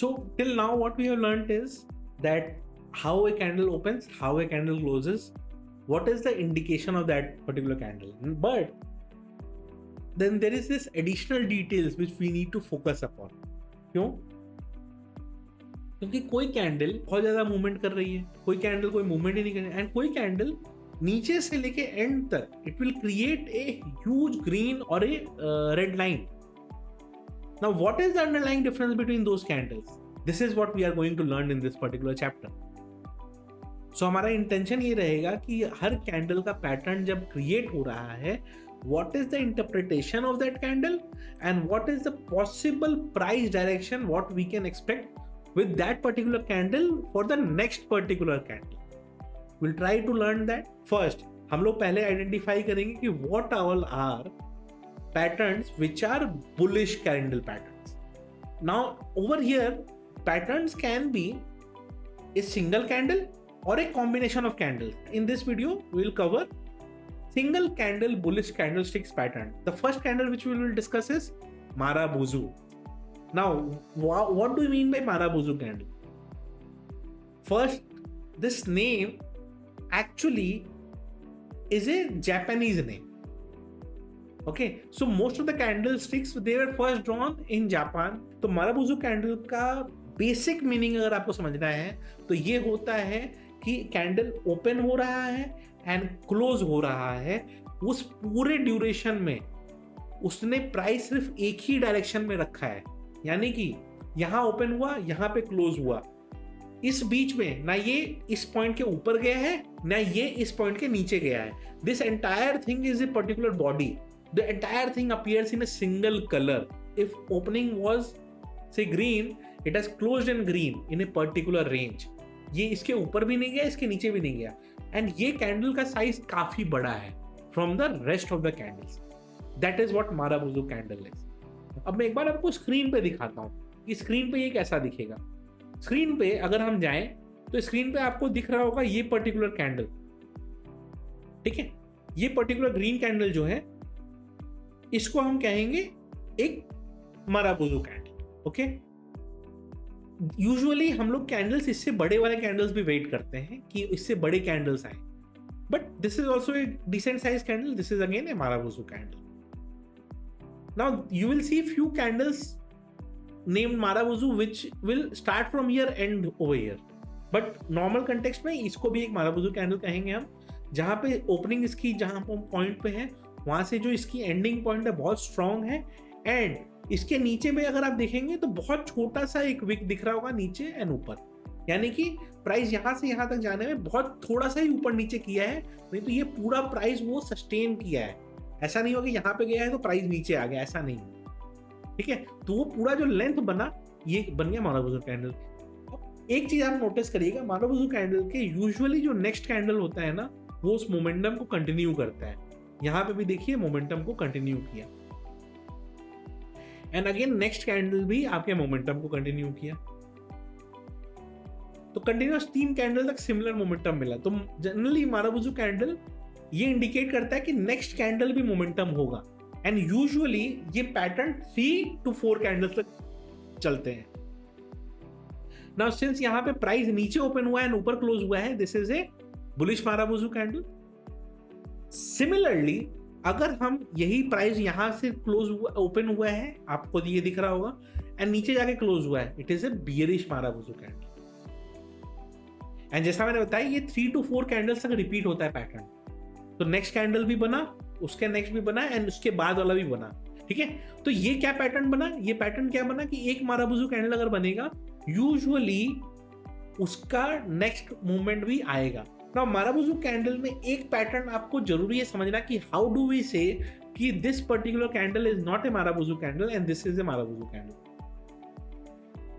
So till now what we have learned is that how a candle opens, how a candle closes, what is the indication of that particular candle. But then there is this additional details which we need to focus upon. क्यों? क्योंकि कोई candle बहुत ज्यादा movement कर रही है, कोई candle कोई मूवमेंट ही नहीं कर रही है, एंड कोई कैंडल नीचे से लेके एंड तक it will create a huge green और a red line. Now what is the underlying difference between those candles? This is what we are going to learn in this particular chapter. So हमारा intention ये रहेगा कि हर candle का pattern जब create हो रहा है, what is the interpretation of that candle and what is the possible price direction what we can expect with that particular candle for the next particular candle. We'll try to learn that. First हम लोग पहले identify करेंगे कि what all are patterns which are bullish candle patterns. Now over here patterns can be a single candle or a combination of candles. In this video we will cover single candle bullish candlesticks pattern. The first candle which we will discuss is Marabozu. Now what do you mean by Marabozu candle? First, this name actually is a Japanese name. Okay, so most of the candlesticks they were first drawn in Japan. तो Marabozu candle का basic meaning अगर आपको समझना है तो ये होता है कि कैंडल ओपन हो रहा है एंड क्लोज हो रहा है, उस पूरे ड्यूरेशन में उसने प्राइस सिर्फ एक ही डायरेक्शन में रखा है. यानी कि यहां ओपन हुआ, यहां पे क्लोज हुआ, इस बीच में ना ये इस पॉइंट के ऊपर गया है ना ये इस पॉइंट के नीचे गया है. This entire thing is a particular body. The entire thing appears in a single colour. If opening was say green, it has closed in green in a particular range. ये इसके ऊपर भी नहीं गया, इसके नीचे भी नहीं गया, एंड ये कैंडल का साइज काफी बड़ा है from the rest of the candles. That is what marubozu candle is. अब मैं एक बार आपको स्क्रीन पे दिखाता हूँ कि स्क्रीन पे ये कैसा दिखेगा. स्क्रीन पे अगर हम जाएं तो स्क्रीन पे आपको दिख रहा होगा ये पर्टिकुलर कैंडल. ठीक है, ये पर्टिकुलर ग्रीन कैंडल जो है इसको हम कहेंगे एक माराबुजू कैंडल. ओके, यूजुअली हम लोग कैंडल्स इससे बड़े वाले कैंडल्स भी वेट करते हैं कि इससे बड़े कैंडल्स आए, but this is also a decent size candle. This is again a marubozu candle. Now you will see few candles named marubozu which will start from here and over here, but normal context में इसको भी एक माराबुजू candle कहेंगे हम. जहां पे opening इसकी जहां पॉइंट पे है वहां से जो इसकी एंडिंग पॉइंट है बहुत स्ट्रांग है, एंड इसके नीचे में अगर आप देखेंगे तो बहुत छोटा सा एक विक दिख रहा होगा नीचे एंड ऊपर. यानी कि प्राइस यहां से यहां तक जाने में बहुत थोड़ा सा ही ऊपर नीचे किया है, नहीं तो ये पूरा प्राइस वो सस्टेन किया है. ऐसा नहीं होगा कि यहाँ पे गया है तो प्राइस नीचे आ गया, ऐसा नहीं. ठीक है, तो वो पूरा जो लेंथ बना ये बन गया माराबुजू कैंडल. एक चीज आप नोटिस करिएगा, माराबुजू कैंडल के यूजुअली जो नेक्स्ट कैंडल होता है ना वो उस मोमेंटम को कंटिन्यू करता है. यहाँ पे भी देखिए मोमेंटम को कंटिन्यू किया, एंड अगेन नेक्स्ट कैंडल भी आपके मोमेंटम को कंटिन्यू किया. तो कंटिन्यूअस 3 कैंडल तक सिमिलर मोमेंटम मिला. तो जनरली माराबुजू कैंडल ये इंडिकेट करता है कि नेक्स्ट कैंडल भी मोमेंटम होगा, एंड यूजुअली ये पैटर्न 3 to 4 कैंडल्स तक चलते हैं. नाउ सिंस यहाँ पे प्राइस नीचे ओपन हुआ है एंड ऊपर क्लोज हुआ है, this is a bullish marubozu candle. Similarly अगर हम यही प्राइस यहां से क्लोज हुआ ओपन हुआ है, आपको ये दिख रहा होगा, एंड नीचे जाके क्लोज हुआ है, it is a bearish marubozu candle. And जैसा मैंने बताया ये 3 to 4 कैंडल्स तक रिपीट होता है पैटर्न. तो नेक्स्ट कैंडल भी बना, उसके नेक्स्ट भी बना, एंड उसके बाद वाला भी बना. ठीक है, तो ये क्या पैटर्न बना? ये पैटर्न क्या बना कि एक माराबुजू कैंडल अगर बनेगा यूजुअली उसका नेक्स्ट मूवमेंट भी आएगा. नाउ माराबुजू कैंडल में एक पैटर्न आपको जरूरी है समझना कि हाउ डू वी से कि this particular candle is not a marubozu candle and this is a marubozu candle.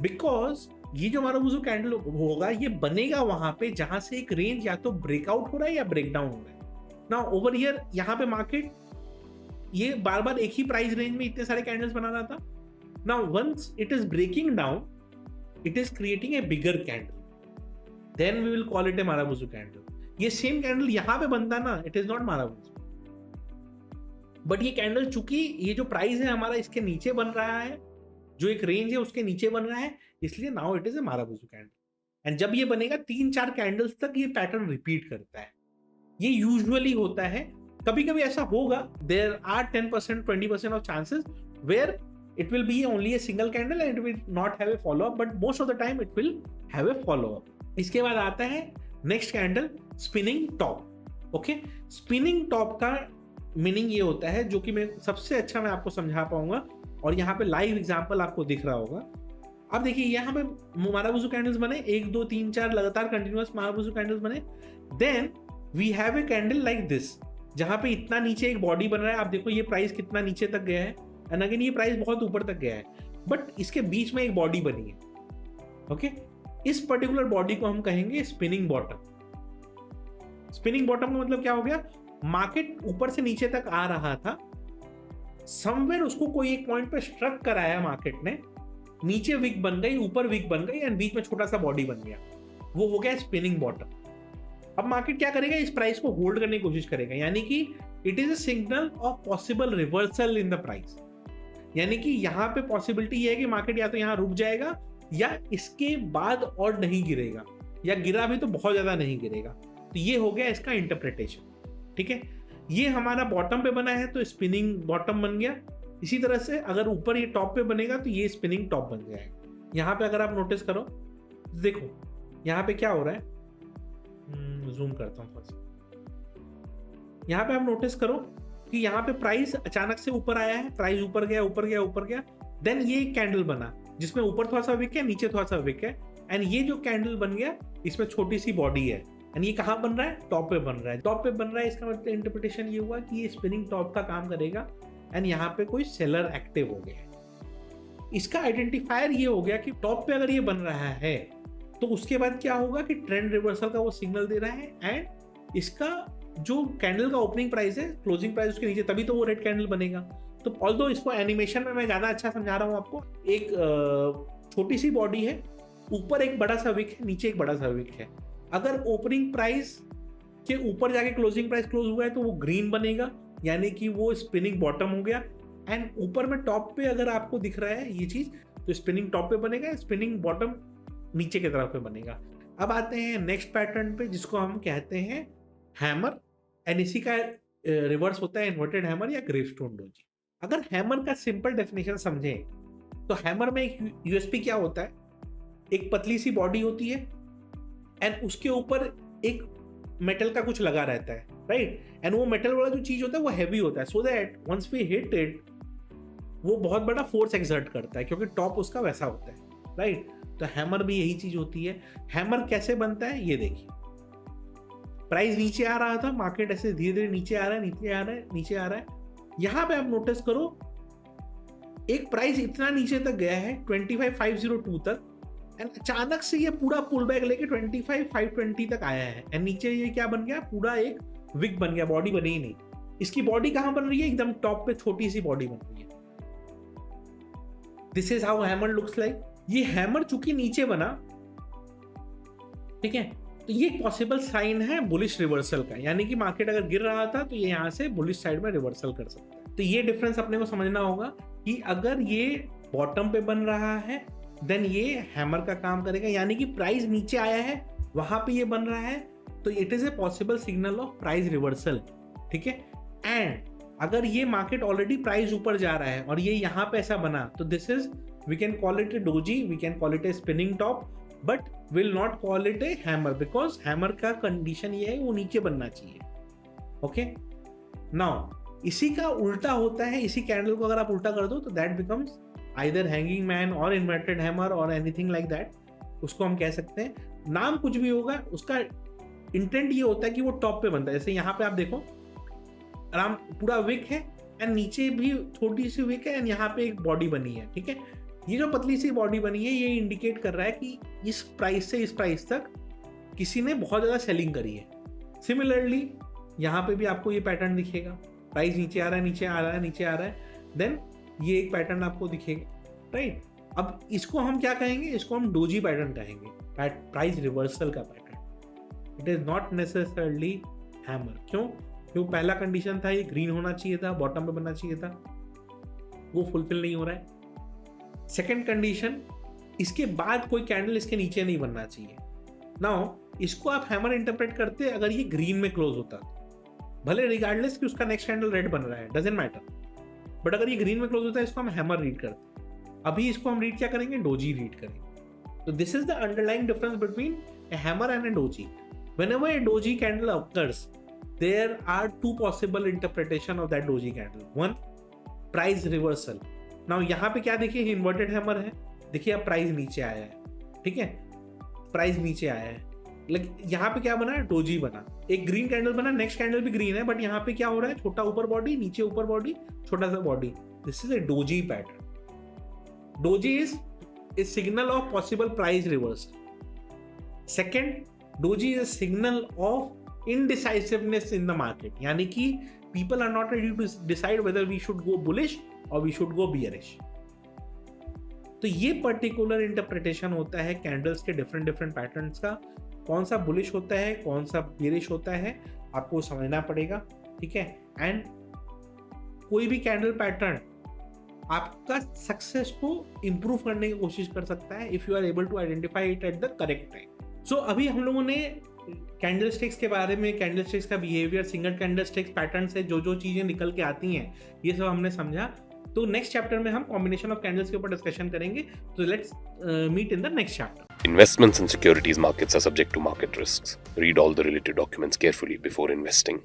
Because ये जो माराबुजू कैंडल होगा ये बनेगा वहां पे जहां से एक रेंज या तो ब्रेकआउट हो रहा है या ब्रेकडाउन हो रहा है. नाउ ओवर हियर यहाँ पे मार्केट ये बार बार एक ही प्राइस रेंज में इतने सारे कैंडल्स बना रहा था. Now once it is breaking down, it is creating a bigger candle, then we will call it a marubozu candle. ये सेम कैंडल यहाँ पे बनता ना, it is not marubozu, but ये कैंडल चूंकि ये जो प्राइस है हमारा इसके नीचे बन रहा है, जो एक रेंज है उसके नीचे बन रहा है, इसलिए now it is a marubozu candle. And जब ये बनेगा 3-4 कैंडल्स तक ये पैटर्न रिपीट करता है। ये यूजुअली होता है, कभी कभी ऐसा होगा, there are 10% 20% of chances where it will be only a single candle and it will not have a follow up, but most of the time it will have a follow up। इसके बाद आता है next candle spinning top. Okay, spinning top का meaning ये होता है, जो कि मैं सबसे अच्छा मैं आपको समझा पाऊंगा और यहाँ पे लाइव एग्जांपल आपको दिख रहा होगा। अब देखिए यहाँ पे मारुबुजु कैंडल्स बने, 1 2 3 4 लगातार कंटिन्यूअस मारुबुजु कैंडल्स बने। Then we have a candle like this, जहाँ पे इतना नीचे एक बॉडी बन रहा है। आप देखो ये प्राइस कितना नीचे तक गया है, एंड अगेन ये प्राइस बहुत ऊपर तक गया है, बट इसके बीच में एक बॉडी बनी है। ओके, इस पर्टिकुलर बॉडी को हम कहेंगे स्पिनिंग बॉटम। स्पिनिंग बॉटम का मतलब क्या हो गया, मार्केट ऊपर से नीचे तक आ रहा था, समवेयर उसको कोई एक पॉइंट पे स्ट्रक कराया मार्केट ने, नीचे विक बन गई, ऊपर विक बन गई, एंड बीच में छोटा सा बॉडी बन गया, वो हो गया स्पिनिंग बॉटम। अब मार्केट क्या करेगा, इस प्राइस को होल्ड करने की कोशिश करेगा, यानी कि it is a signal of possible reversal in the price. यानी कि यहाँ पे पॉसिबिलिटी ये है कि मार्केट या तो यहाँ रुक जाएगा या इसके बाद और नहीं गिरेगा, या गिरा भी तो बहुत ज्यादा नहीं गिरेगा। तो ये हो गया इसका इंटरप्रिटेशन। ठीक है, ये हमारा बॉटम पे बना है तो स्पिनिंग बॉटम बन गया। इसी तरह से अगर ऊपर ये टॉप पे बनेगा तो ये स्पिनिंग टॉप बन जाएगा। यहाँ पे अगर आप नोटिस करो, देखो यहाँ पे क्या हो रहा है, जूम करता हूँ थोड़ा सा। यहाँ पे आप नोटिस करो कि यहाँ पे प्राइस अचानक से ऊपर आया है, प्राइस ऊपर गया ऊपर गया ऊपर गया, देन ये एक कैंडल बना जिसमें ऊपर थोड़ा सा विक है, नीचे थोड़ा सा विक है, एंड ये जो कैंडल बन गया इसमें छोटी सी बॉडी है, एंड ये कहाँ बन रहा है, टॉप पे बन रहा है। टॉप पे बन रहा है, इसका मतलब इंटरप्रिटेशन ये हुआ कि ये स्पिनिंग टॉप का काम करेगा, एंड यहाँ पे कोई सेलर एक्टिव हो गया है। इसका आइडेंटिफायर ये हो गया कि टॉप पे अगर ये बन रहा है तो उसके बाद क्या होगा कि ट्रेंड रिवर्सल का वो सिग्नल दे रहा है, एंड इसका जो कैंडल का ओपनिंग प्राइस है, क्लोजिंग प्राइस उसके नीचे, तभी तो वो रेड कैंडल बनेगा। तो ऑल्दो इसको एनिमेशन में मैं ज्यादा अच्छा समझा रहा हूँ आपको, एक छोटी सी बॉडी है, ऊपर एक बड़ा सा विक है, नीचे एक बड़ा सा विक है। अगर ओपनिंग प्राइस के ऊपर जाके क्लोजिंग प्राइस क्लोज हुआ है तो वो ग्रीन बनेगा, यानी कि वो स्पिनिंग बॉटम हो गया। एंड ऊपर में टॉप पे अगर आपको दिख रहा है ये चीज, तो स्पिनिंग टॉप पे बनेगा, स्पिनिंग बॉटम नीचे की तरफ पे बनेगा। अब आते हैं नेक्स्ट पैटर्न पे, जिसको हम कहते हैं हैमर, एंड इसी का रिवर्स होता है इन्वर्टेड हैमर या ग्रेवस्टोन डोजी। अगर हैमर का सिंपल डेफिनेशन समझें तो हैमर में एक यूएसपी क्या होता है, एक पतली सी बॉडी होती है एंड उसके ऊपर एक मेटल का कुछ लगा रहता है, राइट, एंड वो मेटल वाला जो चीज होता है वो हैवी होता है, so that once we hit it वो बहुत बड़ा फोर्स एक्सर्ट करता है, क्योंकि टॉप उसका वैसा होता है, राइट। तो हैमर भी यही चीज होती है। हैमर कैसे बनता है ये देखिए, प्राइस नीचे आ रहा था, मार्केट ऐसे धीरे धीरे नीचे आ रहा है, नीचे आ रहा है, नीचे आ रहा है। यहां पे आप नोटिस करो एक प्राइस इतना नीचे तक गया है 25,502 तक, एंड अचानक से ये पूरा पुल बैक लेके 25,520 तक आया है, एंड नीचे ये क्या बन गया, पूरा एक विक बन गया, बॉडी बनी ही नहीं। इसकी बॉडी कहां बन रही है, एकदम टॉप पे छोटी सी बॉडी बन रही है। This is how hammer looks like. ये हैमर चूंकि नीचे बना, ठीक है, तो ये पॉसिबल साइन है बुलिश रिवर्सल का, यानी कि मार्केट अगर गिर रहा था तो ये यहां से बुलिश साइड में रिवर्सल कर सकता है। तो ये डिफरेंस अपने को समझना होगा कि अगर ये बॉटम पे बन रहा है देन ये हैमर का काम करेगा, यानी कि प्राइस नीचे आया है वहां पे ये बन रहा है, तो it is a possible signal of price reversal, ठीक है। एंड अगर ये मार्केट ऑलरेडी प्राइस ऊपर जा रहा है और ये यहाँ पे ऐसा बना, तो this is we can call it a doji, we can call it a spinning top, but will not call it a hammer, because hammer का कंडीशन ये है वो नीचे बनना चाहिए। ओके, नाउ इसी का उल्टा होता है, इसी कैंडल को अगर आप उल्टा कर दो तो that becomes either hanging man और इन्वर्टेड हैमर और एनीथिंग लाइक दैट, उसको हम कह सकते हैं। नाम कुछ भी होगा, उसका इंटेंट ये होता है कि वो टॉप पे बनता है। जैसे यहाँ पे आप देखो आराम पूरा विक है एंड नीचे भी छोटी सी विक है एंड यहाँ पे एक बॉडी बनी है, ठीक है। ये जो पतली सी बॉडी बनी है ये इंडिकेट कर रहा है कि इस प्राइस से इस प्राइस तक किसी ने बहुत ज़्यादा सेलिंग करी है। सिमिलरली यहाँ पे भी आपको ये पैटर्न दिखेगा, प्राइस नीचे आ रहा है, नीचे आ रहा है, नीचे आ रहा है, देन ये एक पैटर्न आपको दिखेगा, राइट। अब इसको हम क्या कहेंगे, इसको हम डोजी पैटर्न कहेंगे, प्राइस रिवर्सल का pattern. It is not necessarily hammer. क्यों? क्योंकि पहला कंडीशन था ये ग्रीन होना चाहिए था, बॉटम पे बनना चाहिए था, वो फुलफिल नहीं हो रहा है। सेकेंड कंडीशन, इसके बाद कोई कैंडल इसके नीचे नहीं बनना चाहिए। नाउ इसको आप हैमर इंटरप्रेट करते अगर ये ग्रीन में क्लोज होता, भले रिगार्डलेस कि उसका नेक्स्ट कैंडल रेड बन रहा है, डजंट मैटर, बट अगर ये ग्रीन में क्लोज होता है इसको हम हैमर रीड करते। अभी इसको हम रीड क्या करेंगे, डोजी रीड करेंगे। तो this is the underlying difference between A hammer and A doji. Whenever a doji candle occurs, there are two possible interpretation of that doji candle. One, price reversal. Now यहाँ पे क्या देखिए, inverted hammer है, देखिए अब price नीचे आया है, ठीक है, प्राइस नीचे आया है, लेकिन यहाँ पे क्या बना, डोजी बना, एक ग्रीन कैंडल बना, नेक्स्ट कैंडल भी ग्रीन है, बट यहाँ पे क्या हो रहा है, छोटा ऊपर बॉडी, नीचे ऊपर बॉडी, छोटा सा body. This is A doji pattern. Doji is signal of possible price reversal. Second, doji is a signal of indecisiveness in the market, यानी कि people are not ready to decide whether we should go bullish or we should go bearish. तो ये particular interpretation होता है candles के different different patterns का, कौन सा बुलिश होता है कौन सा बेरिश होता है आपको समझना पड़ेगा, ठीक है। एंड कोई भी कैंडल पैटर्न आपका सक्सेस को इंप्रूव करने की कोशिश कर सकता है if you are able to identify it at the correct time. So अभी हम लोगों ने कैंडल स्टिक्स के बारे में, कैंडल स्टिक्स का behaviour, single candlesticks pattern से जो जो चीज़ें निकल के आती हैं, ये सब हमने समझा। तो नेक्स्ट चैप्टर में हम कॉम्बिनेशन ऑफ कैंडल्स के ऊपर डिस्कशन करेंगे। तो let's meet in the next chapter. Investments in securities markets are subject to market risks. Read all the related documents carefully before investing.